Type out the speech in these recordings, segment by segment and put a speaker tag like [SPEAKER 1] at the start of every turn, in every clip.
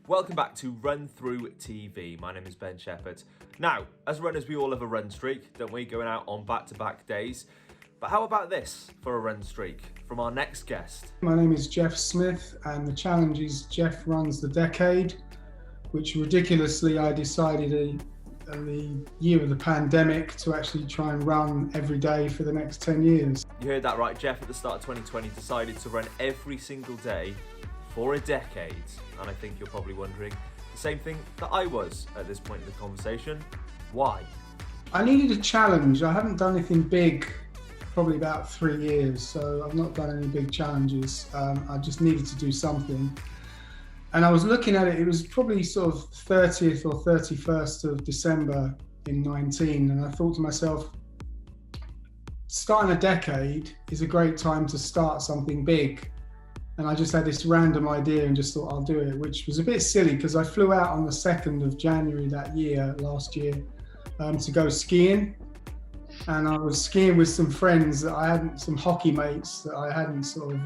[SPEAKER 1] Welcome back to RunThrough TV. My name is Ben Sheppard. Now, as runners, we all have a run streak, don't we? Going out on back-to-back days. But how about this for a run streak from our next guest?
[SPEAKER 2] My name is Jeff Smith, and the challenge is Jeff Runs the Decade, which ridiculously I decided in the year of the pandemic to actually try and run every day for the next 10 years.
[SPEAKER 1] You heard that right. Jeff, at the start of 2020, decided to run every single day for a decade. And I think you're probably wondering the same thing that I was at this point in the conversation. Why?
[SPEAKER 2] I needed a challenge. I haven't done anything big probably about 3 years, so I've not done any big challenges. I just needed to do something. And I was looking at it, it was probably sort of 30th or 31st of December in 19, and I thought to myself, starting a decade is a great time to start something big. And I just had this random idea and just thought I'll do it, which was a bit silly because I flew out on the 2nd of January last year, to go skiing. And I was skiing with some friends that I hadn't, some hockey mates that I hadn't sort of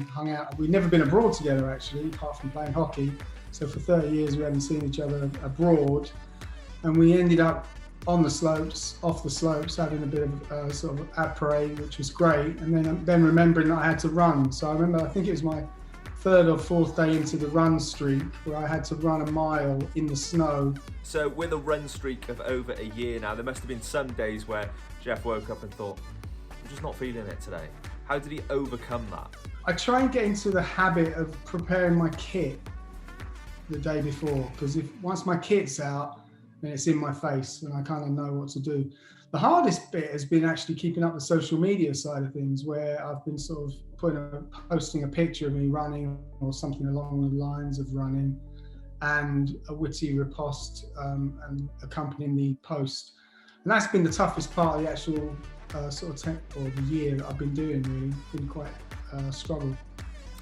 [SPEAKER 2] hung out. We'd never been abroad together actually, apart from playing hockey. So for 30 years we hadn't seen each other abroad. And we ended up on the slopes, off the slopes, having a bit of sort of après, which was great. And then remembering that I had to run. So I remember, I think it was my 3rd or 4th day into the run streak where I had to run a mile in the snow.
[SPEAKER 1] So with a run streak of over a year now, there must have been some days where Jeff woke up and thought, I'm just not feeling it today. How did he overcome that?
[SPEAKER 2] I try and get into the habit of preparing my kit the day before, because once my kit's out, then it's in my face and I kind of know what to do. The hardest bit has been actually keeping up the social media side of things, where I've been sort of posting a picture of me running or something along the lines of running, and a witty riposte and accompanying the post. And that's been the toughest part of the actual the year that I've been doing, really. Been quite a struggle.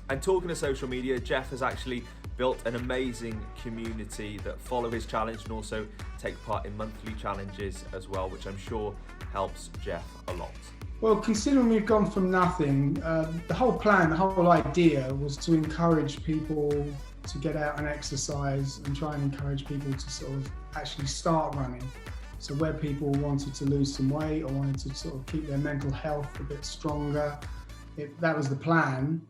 [SPEAKER 1] And talking of social media, Jeff has actually built an amazing community that follow his challenge and also take part in monthly challenges as well, which I'm sure helps Jeff a lot.
[SPEAKER 2] Well, considering we've gone from nothing, the whole plan, the whole idea was to encourage people to get out and exercise and try and encourage people to sort of actually start running. So where people wanted to lose some weight or wanted to sort of keep their mental health a bit stronger, that was the plan.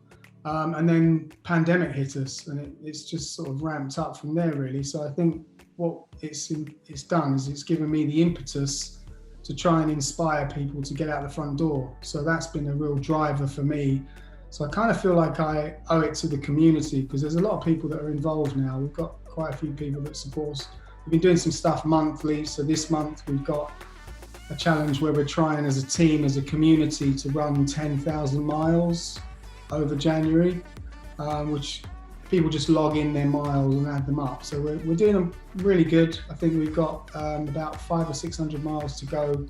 [SPEAKER 2] And then pandemic hit us, and it's just sort of ramped up from there, really. So I think what it's done is it's given me the impetus to try and inspire people to get out the front door. So that's been a real driver for me. So I kind of feel like I owe it to the community, because there's a lot of people that are involved now. We've got quite a few people that support us. We've been doing some stuff monthly. So this month we've got a challenge where we're trying as a team, as a community, to run 10,000 miles over January, which people just log in their miles and add them up. So we're doing them really good. I think we've got about 500 or 600 miles to go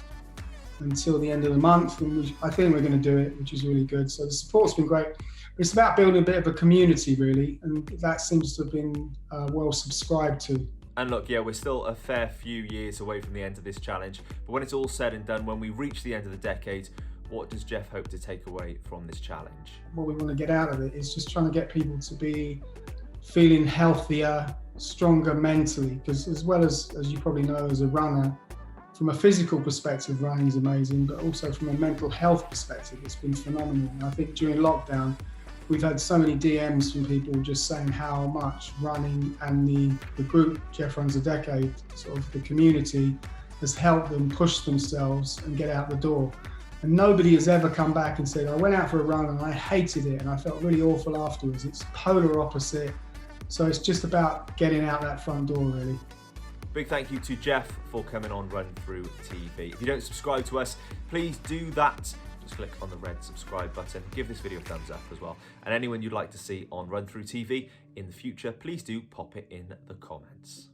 [SPEAKER 2] until the end of the month, and I think we're going to do it, which is really good. So the support's been great. But it's about building a bit of a community, really, and that seems to have been well subscribed to.
[SPEAKER 1] And look, yeah, we're still a fair few years away from the end of this challenge, but when it's all said and done, when we reach the end of the decade, what does Jeff hope to take away from this challenge?
[SPEAKER 2] What we want to get out of it is just trying to get people to be feeling healthier, stronger mentally, because as well as you probably know as a runner, from a physical perspective, running is amazing, but also from a mental health perspective, it's been phenomenal. And I think during lockdown, we've had so many DMs from people just saying how much running and the group, Jeff Runs a Decade, sort of the community, has helped them push themselves and get out the door. And nobody has ever come back and said, I went out for a run and I hated it and I felt really awful afterwards. It's polar opposite. So it's just about getting out that front door, really.
[SPEAKER 1] Big thank you to Jeff for coming on RunThrough TV. If you don't subscribe to us, please do that. Just click on the red subscribe button. Give this video a thumbs up as well. And anyone you'd like to see on RunThrough TV in the future, please do pop it in the comments.